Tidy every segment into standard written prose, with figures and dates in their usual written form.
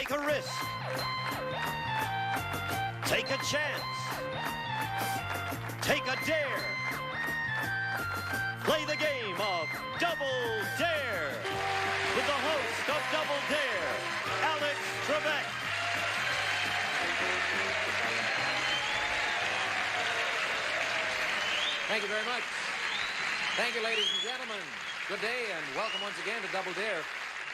Take a risk. Take a chance. Take a dare. Play the game of Double Dare with the host of Double Dare, Alex Trebek. Thank you very much. Thank you, ladies and gentlemen. Good day and welcome once again to Double Dare.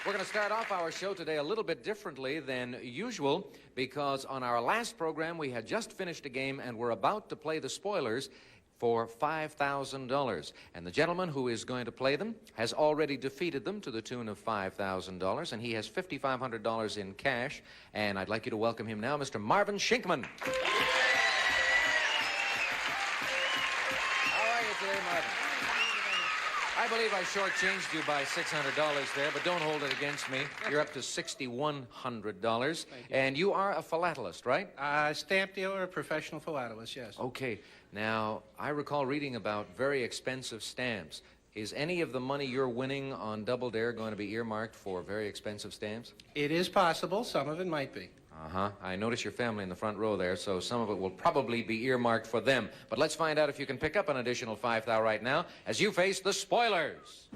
We're going to start off our show today a little bit differently than usual because on our last program we had just finished a game and we're about to play the spoilers for $5,000. And the gentleman who is going to play them has already defeated them to the tune of $5,000, and he has $5,500 in cash. And I'd like you to welcome him now, Mr. Marvin Shinkman. How are you today, Marvin? I believe I shortchanged you by $600 there, but don't hold it against me. You're up to $6,100. And you are a philatelist, right? Stamp dealer, a professional philatelist, yes. Okay. Now, I recall reading about very expensive stamps. Is any of the money you're winning on Double Dare going to be earmarked for very expensive stamps? It is possible. Some of it might be. Uh-huh. I notice your family in the front row there, so some of it will probably be earmarked for them. But let's find out if you can pick up an additional $5,000 right now as you face the spoilers.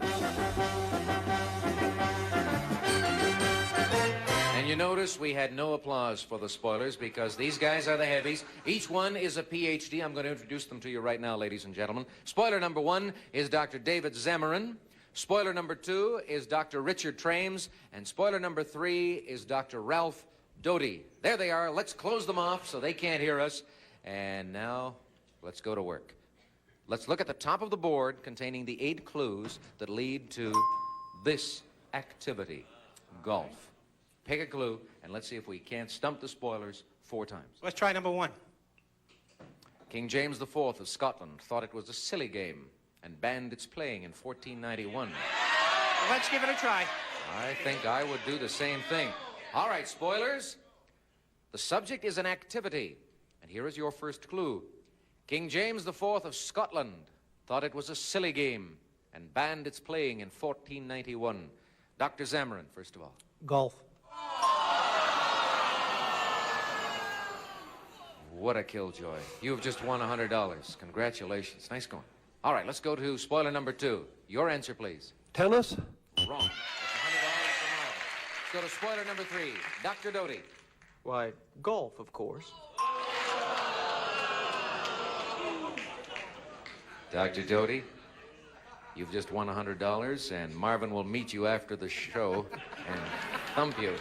And you notice we had no applause for the spoilers because these guys are the heavies. Each one is a PhD. I'm going to introduce them to you right now, ladies and gentlemen. Spoiler number 1 is Dr. David Zamarin. Spoiler number 2 is Dr. Richard Trames. And spoiler number 3 is Dr. Ralph Doty. There they are. Let's close them off so they can't hear us. And now, let's go to work. Let's look at the top of the board containing the 8 clues that lead to this activity, golf. Pick a clue, and let's see if we can't stump the spoilers 4 times. Let's try number 1. King James IV of Scotland thought it was a silly game and banned its playing in 1491. Let's give it a try. I think I would do the same thing. All right, spoilers. The subject is an activity, and here is your first clue. King James IV of Scotland thought it was a silly game and banned its playing in 1491. Dr. Zamarin, first of all. Golf. What a killjoy. You have just won $100. Congratulations. Nice going. All right, let's go to spoiler number 2. Your answer, please. Tennis. Wrong. That's $100 for Marvin. Let's go to spoiler number 3. Dr. Doty. Why, golf, of course. Dr. Doty, you've just won $100, and Marvin will meet you after the show and thump you.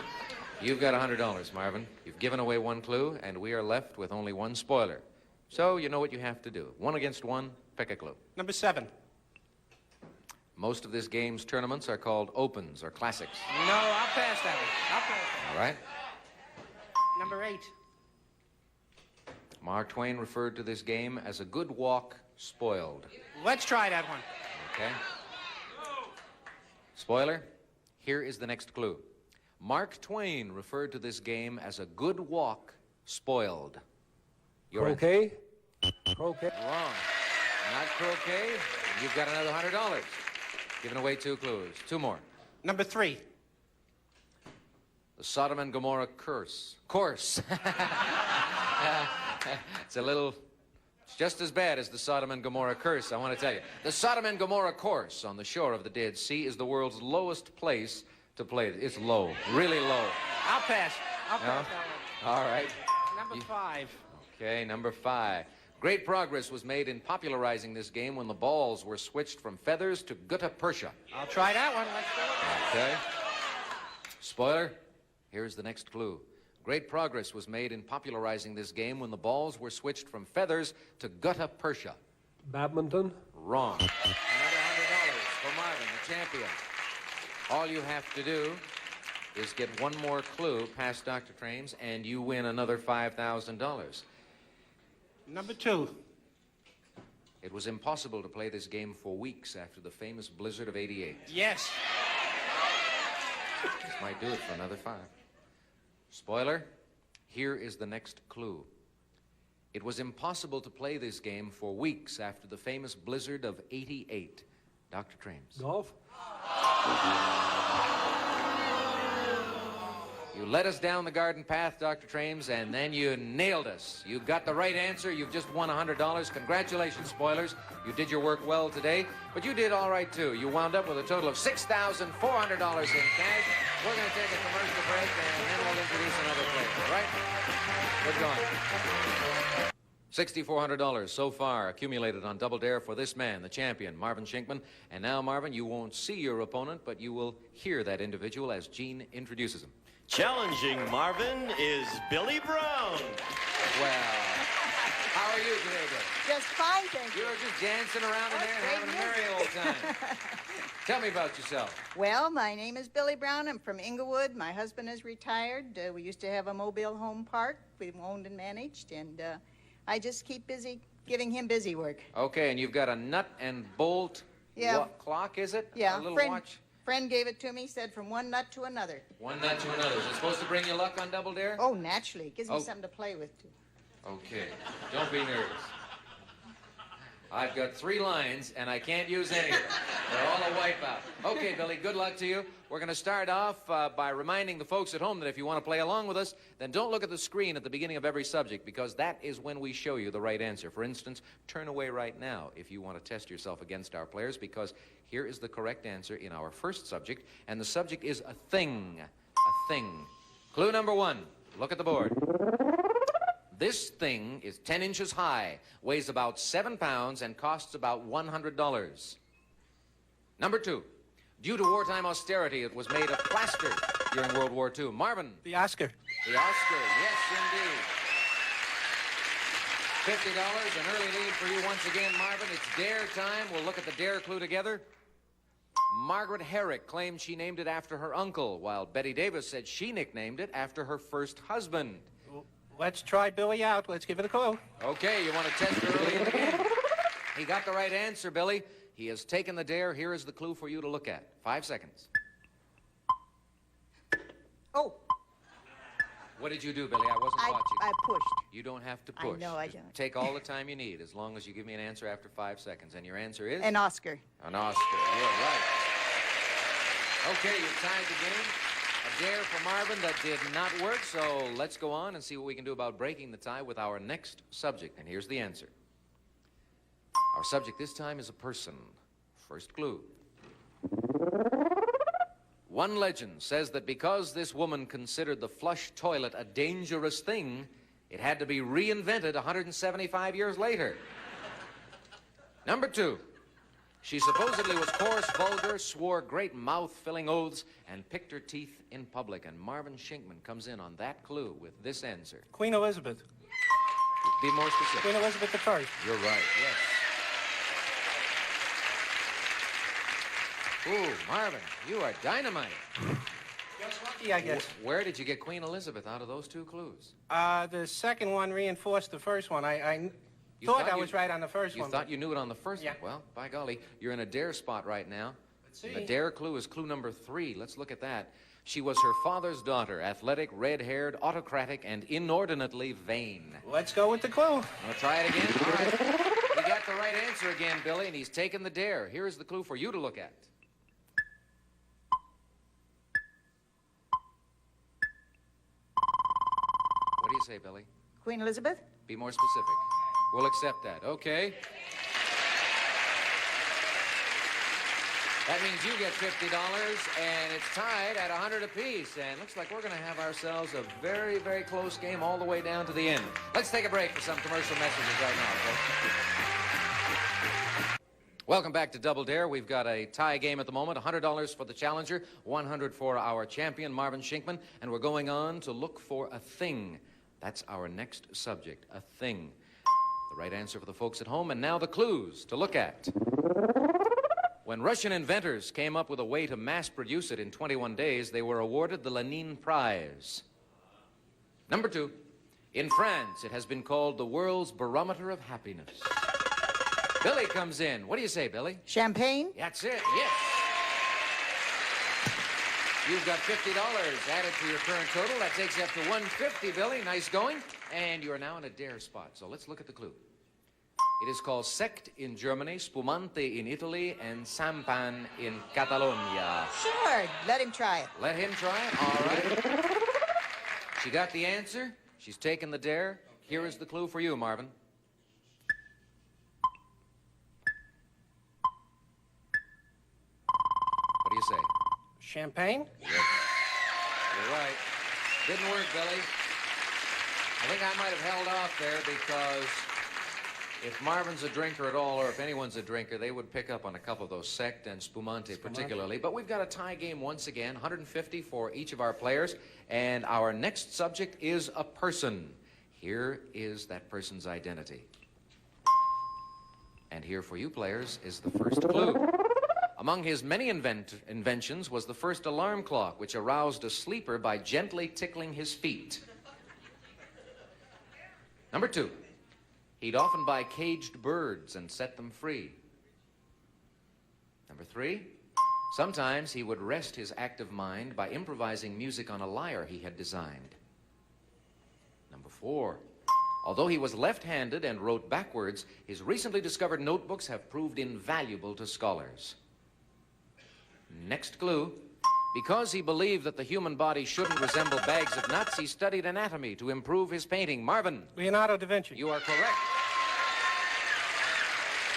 You've got $100, Marvin. You've given away 1 clue, and we are left with only 1 spoiler. So you know what you have to do. 1 against 1, pick a clue. Number 7. Most of this game's tournaments are called opens or classics. No, I'll pass that one. I'll pass. All right? Number 8. Mark Twain referred to this game as a good walk spoiled. Let's try that one. Okay? Spoiler, here is the next clue. Mark Twain referred to this game as a good walk spoiled. Your answer. Croquet. Croquet. Wrong. Not croquet. You've got another $100. Giving away 2 clues. 2 more. Number 3. The Sodom and Gomorrah curse. Course. It's just as bad as the Sodom and Gomorrah curse, I want to tell you. The Sodom and Gomorrah course on the shore of the Dead Sea is the world's lowest place to play. It's low, really low. I'll pass. I'll pass No? that one. All right. Number 5. Okay, number 5. Great progress was made in popularizing this game when the balls were switched from feathers to gutta percha. I'll try that one. Let's go. Okay. Spoiler, here's the next clue. Great progress was made in popularizing this game when the balls were switched from feathers to gutta percha. Badminton. Wrong. Another $100 for Marvin, the champion. All you have to do is get 1 more clue past Dr. Trames, and you win another $5,000. Number 2. It was impossible to play this game for weeks after the famous blizzard of '88. Yes. This might do it for another 5. Spoiler, here is the next clue. It was impossible to play this game for weeks after the famous blizzard of '88. Dr. Trames. Golf. You led us down the garden path, Dr. Trames, and then you nailed us. You got the right answer. You've just won $100. Congratulations, spoilers. You did your work well today, but you did all right, too. You wound up with a total of $6,400 in cash. We're going to take a commercial break, and then we'll introduce another player, all right? Good going. $6,400 so far accumulated on Double Dare for this man, the champion, Marvin Shinkman. And now, Marvin, you won't see your opponent, but you will hear that individual as Gene introduces him. Challenging Marvin is Billie Brown. Well, how are you today, Billie? Just fine, thank you. You were just dancing around in there and having a merry old time. Tell me about yourself. Well, my name is Billie Brown. I'm from Inglewood. My husband is retired. We used to have a mobile home park we owned and managed, and I just keep busy giving him busy work. Okay, and you've got a nut and bolt clock, is it? Yeah, a little watch? Friend gave it to me, said from one nut to another. One nut to another. Is it supposed to bring you luck on Double Dare? Oh, naturally. It gives me something to play with, too. Okay. Don't be nervous. I've got 3 lines, and I can't use any of them. They're all a wipeout. Okay, Billie, good luck to you. We're going to start off by reminding the folks at home that if you want to play along with us, then don't look at the screen at the beginning of every subject, because that is when we show you the right answer. For instance, turn away right now if you want to test yourself against our players, because here is the correct answer in our first subject, and the subject is a thing. A thing. Clue number 1. Look at the board. This thing is 10 inches high, weighs about 7 pounds, and costs about $100. Number 2. Due to wartime austerity, it was made of plaster during World War II. Marvin. The Oscar. The Oscar, yes, indeed. $50, an early lead for you once again, Marvin. It's dare time. We'll look at the dare clue together. Margaret Herrick claimed she named it after her uncle, while Betty Davis said she nicknamed it after her first husband. Let's try Billy out. Let's give it a clue. Okay, you want to test her early in the game? He got the right answer, Billy. He has taken the dare. Here is the clue for you to look at. 5 seconds. Oh. What did you do, Billy? I wasn't watching. I pushed. You don't have to push. I know I Just don't. take all the time you need, as long as you give me an answer after 5 seconds. And your answer is? An Oscar. An Oscar. You're right. Okay, you've tied the game. A dare for Marvin that did not work, so let's go on and see what we can do about breaking the tie with our next subject. And here's the answer. Our subject this time is a person. First clue. One legend says that because this woman considered the flush toilet a dangerous thing, it had to be reinvented 175 years later. Number 2. She supposedly was coarse, vulgar, swore great mouth-filling oaths, and picked her teeth in public. And Marvin Shinkman comes in on that clue with this answer. Queen Elizabeth. Be more specific. Queen Elizabeth I. You're right, yes. Ooh, Marvin, you are dynamite. Just lucky, I guess. Where did you get Queen Elizabeth out of those 2 clues? The second one reinforced the first one. I thought I was right on the first one. You thought you knew it on the first one? Well, by golly, you're in a dare spot right now. Let's see. The dare clue is clue number 3. Let's look at that. She was her father's daughter, athletic, red-haired, autocratic, and inordinately vain. Let's go with the clue. Want to try it again? All right. He got the right answer again, Billy, and he's taken the dare. Here is the clue for you to look at. What do you say, Billy? Queen Elizabeth? Be more specific. We'll accept that. Okay. That means you get $50, and it's tied at 100 apiece. And looks like we're going to have ourselves a very, very close game all the way down to the end. Let's take a break for some commercial messages right now, folks. Welcome back to Double Dare. We've got a tie game at the moment. $100 for the challenger, $100 for our champion, Marvin Shinkman. And we're going on to look for a thing. That's our next subject, a thing. The right answer for the folks at home. And now the clues to look at. When Russian inventors came up with a way to mass produce it in 21 days, they were awarded the Lenin Prize. Number 2, in France, it has been called the world's barometer of happiness. Billy comes in. What do you say, Billy? Champagne? That's it, yes. You've got $50 added to your current total. That takes you up to $150, Billy. Nice going. And you are now in a dare spot. So let's look at the clue. It is called Sect in Germany, Spumante in Italy, and Sampan in Catalonia. Sure. Let him try it. Let him try it? All right. She got the answer. She's taken the dare. Here is the clue for you, Marvin. What do you say? Champagne? You're right. Didn't work, Billy. I think I might have held off there because if Marvin's a drinker at all, or if anyone's a drinker, they would pick up on a couple of those Sect and Spumante particularly. But we've got a tie game once again, 150 for each of our players. And our next subject is a person. Here is that person's identity. And here for you players is the first clue. Among his many inventions was the first alarm clock, which aroused a sleeper by gently tickling his feet. Number 2, he'd often buy caged birds and set them free. Number 3, sometimes he would rest his active mind by improvising music on a lyre he had designed. Number 4, although he was left-handed and wrote backwards, his recently discovered notebooks have proved invaluable to scholars. Next clue. Because he believed that the human body shouldn't resemble bags of nuts, he studied anatomy to improve his painting. Marvin. Leonardo da Vinci. You are correct.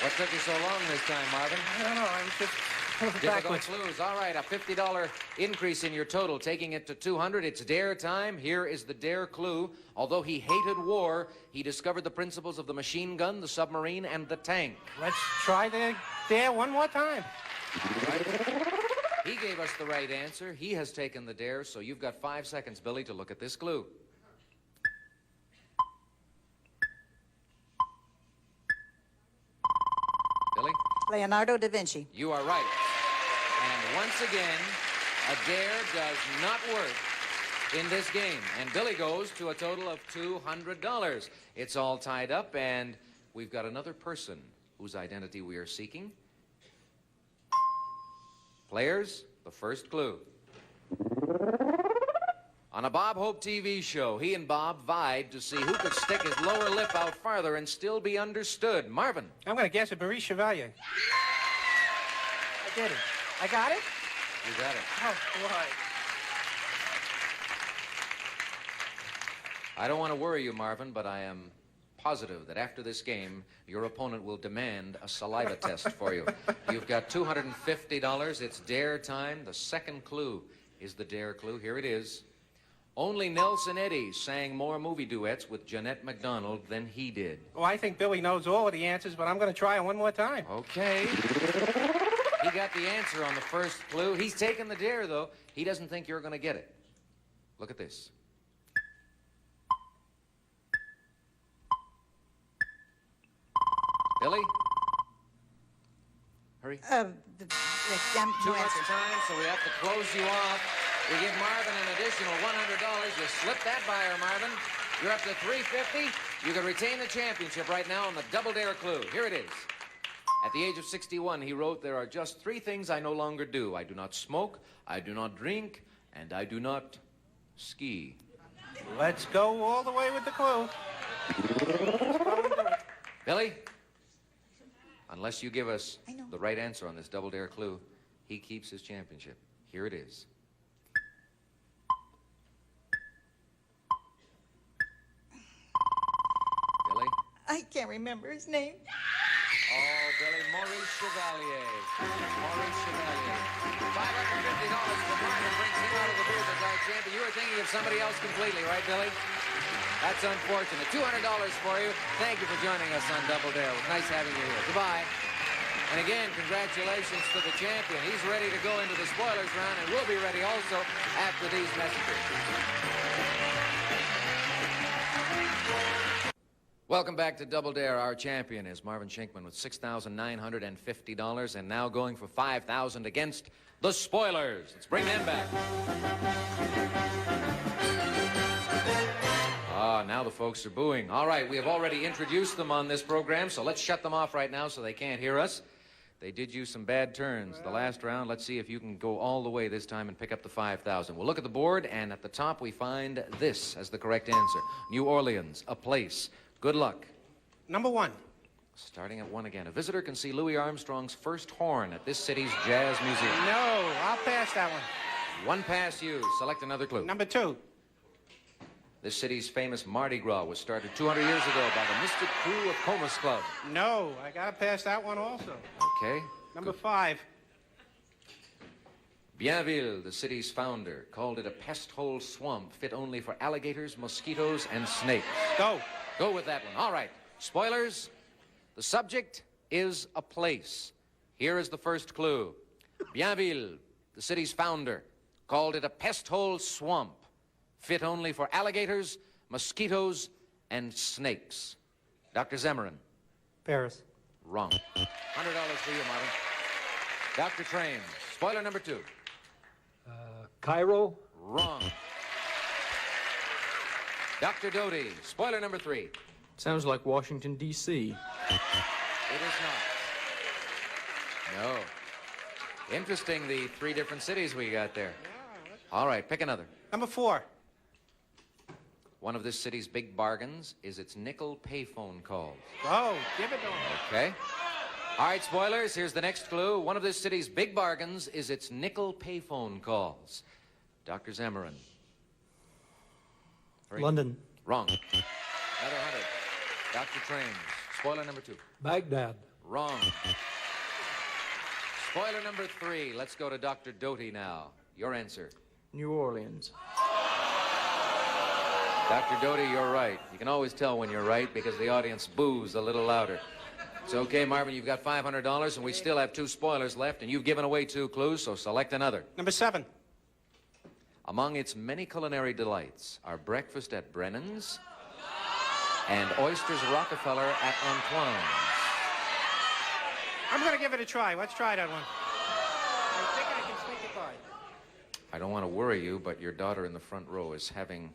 What took you so long this time, Marvin? I don't know. I was just Difficult backwards. clues. All right, a $50 increase in your total, taking it to $200. It's dare time. Here is the dare clue. Although he hated war, he discovered the principles of the machine gun, the submarine, and the tank. Let's try the dare one more time. He gave us the right answer. He has taken the dare, so you've got 5 seconds, Billy, to look at this clue. Billy? Leonardo da Vinci. You are right. And once again, a dare does not work in this game. And Billy goes to a total of $200. It's all tied up, and we've got another person whose identity we are seeking. Players, the first clue. On a Bob Hope TV show, he and Bob vied to see who could stick his lower lip out farther and still be understood. Marvin. I'm going to guess it, Marie Chevalier. I did it. I got it? You got it. Oh, boy. I don't want to worry you, Marvin, but I am positive that after this game, your opponent will demand a saliva test for you. You've got $250. It's dare time. The second clue is the dare clue. Here it is. Only Nelson Eddy sang more movie duets with Jeanette MacDonald than he did. Well, I think Billy knows all of the answers, but I'm going to try it one more time. Okay. He got the answer on the first clue. He's taken the dare, though. He doesn't think you're going to get it. Look at this. Billy? Hurry. No Too much answer. time, so we have to close you off. We give Marvin an additional $100. You slip that by her, Marvin. You're up to $350. You can retain the championship right now on the Double Dare clue. Here it is. At the age of 61, he wrote, "There are just 3 things I no longer do. I do not smoke, I do not drink, and I do not ski." Let's go all the way with the clue. Billy? Unless you give us I know. the right answer on this Double Dare clue, he keeps his championship. Here it is. Billy? I can't remember his name. Oh, Billy, Maurice Chevalier. Maurice Chevalier. $550 for Marvin brings him out of the booth as our champion. You were thinking of somebody else completely, right, Billy? That's unfortunate. $200 for you. Thank you for joining us on Double Dare. It was nice having you here. Goodbye. And again, congratulations to the champion. He's ready to go into the spoilers round, and we'll be ready also after these messages. Welcome back to Double Dare. Our champion is Marvin Shinkman with $6,950 and now going for $5,000 against the spoilers. Let's bring them back. Ah, now the folks are booing. All right, we have already introduced them on this program, so let's shut them off right now so they can't hear us. They did you some bad turns the last round. Let's see if you can go all the way this time and pick up the $5,000. We'll look at the board, and at the top we find this as the correct answer. New Orleans, a place. Good luck. Number 1. Starting at 1 again. A visitor can see Louis Armstrong's first horn at this city's jazz museum. No, I'll pass that one. 1 pass used. Select another clue. Number 2. This city's famous Mardi Gras was started 200 years ago by the Mystic Crew of Comus Club. No, I got to pass that one also. Okay. Number 5. Bienville, the city's founder, called it a pest hole swamp fit only for alligators, mosquitoes, and snakes. Go. Go with that one. All right. Spoilers. The subject is a place. Here is the first clue. Bienville, the city's founder, called it a pest hole swamp fit only for alligators, mosquitoes, and snakes. Dr. Zemarin. Paris. Wrong. $100 for you, Marvin. Dr. Train. Spoiler number 2. Cairo. Wrong. Dr. Doty. Spoiler number 3. Sounds like Washington, D.C. It is not. No. Interesting, the 3 different cities we got there. All right, pick another. Number 4. One of this city's big bargains is its nickel payphone calls. Go. Give it to him. Okay? All right, spoilers, here's the next clue. One of this city's big bargains is its nickel payphone calls. Dr. Zemarin. London. Wrong. Another 100. Dr. Train. Spoiler number 2. Baghdad. Wrong. Spoiler number 3. Let's go to Dr. Doty now. Your answer. New Orleans. Dr. Doty, you're right. You can always tell when you're right because the audience boos a little louder. It's okay, Marvin, you've got $500 and we still have 2 spoilers left and you've given away 2 clues, so select another. Number 7. Among its many culinary delights are breakfast at Brennan's and oysters Rockefeller at Antoine's. I'm going to give it a try. Let's try that one. I think I can sneak it by. I don't want to worry you, but your daughter in the front row is having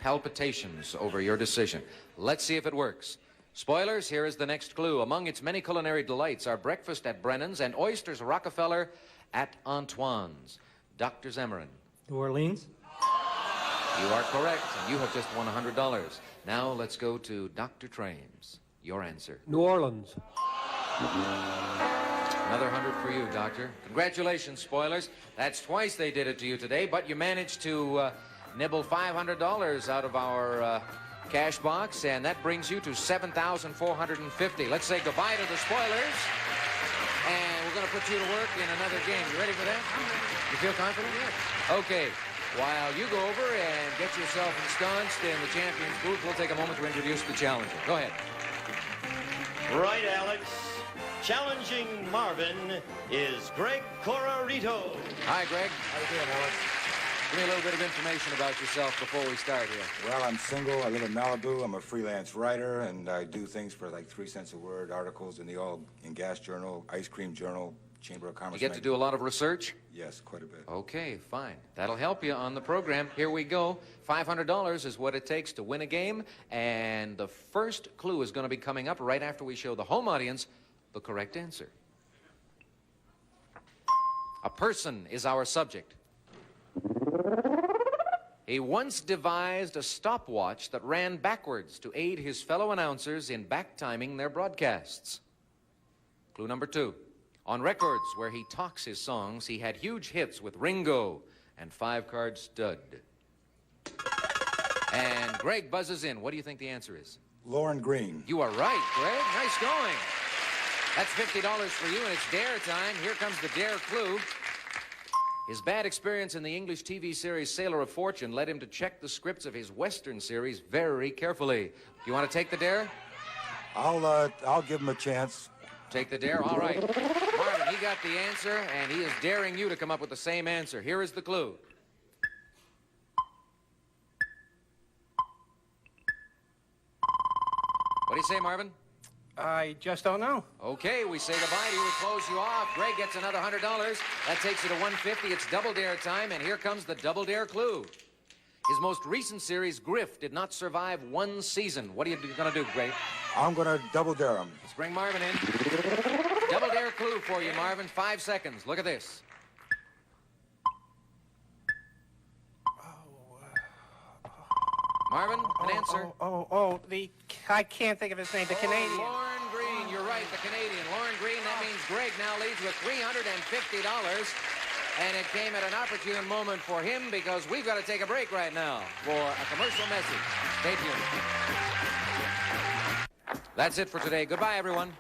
palpitations over your decision. Let's see if it works. Spoilers, here is the next clue. Among its many culinary delights are breakfast at Brennan's and oysters Rockefeller at Antoine's. Dr. Zemarin. New Orleans. You are correct, and you have just won $100. Now let's go to Dr. Trames. Your answer. New Orleans. Another 100 for you, Doctor. Congratulations, spoilers. That's twice they did it to you today, but you managed to nibble $500 out of our cash box, and that brings you to $7,450. Let's say goodbye to the spoilers, and we're going to put you to work in another game. You ready for that? You feel confident? Yeah. Okay. While you go over and get yourself ensconced in the champion's booth, we'll take a moment to introduce the challenger. Go ahead. Right, Alex. Challenging Marvin is Greg Corrarito. Hi, Greg. How you doing, Alex? Give me a little bit of information about yourself before we start here. Well, I'm single. I live in Malibu. I'm a freelance writer, and I do things for like 3 cents a word, articles in the Oil and Gas Journal, Ice Cream Journal, Chamber of Commerce. You get to do a lot of research? Yes, quite a bit. Okay, fine. That'll help you on the program. Here we go. $500 is what it takes to win a game, and the first clue is going to be coming up right after we show the home audience the correct answer. A person is our subject. He once devised a stopwatch that ran backwards to aid his fellow announcers in back-timing their broadcasts. Clue number 2. On records where he talks his songs, he had huge hits with Ringo and 5-Card Stud. And Greg buzzes in. What do you think the answer is? Lauren Green. You are right, Greg. Nice going. That's $50 for you, and it's dare time. Here comes the dare clue. His bad experience in the English TV series Sailor of Fortune led him to check the scripts of his Western series very carefully. Do you want to take the dare? I'll give him a chance. Take the dare? All right. Marvin, he got the answer, and he is daring you to come up with the same answer. Here is the clue. What do you say, Marvin? I just don't know. Okay, we say goodbye to you. We close you off. Greg gets another $100. That takes you to $150. It's double dare time, and here comes the double dare clue. His most recent series, Griff, did not survive 1 season. What are you going to do, Greg? I'm going to double dare him. Let's bring Marvin in. Double dare clue for you, Marvin. 5 seconds. Look at this. Marvin, an answer. I can't think of his name, the Canadian. Lauren Green, you're right, the Canadian. Lauren Green, that means Greg now leads with $350. And it came at an opportune moment for him because we've got to take a break right now for a commercial message. Stay tuned. That's it for today. Goodbye, everyone.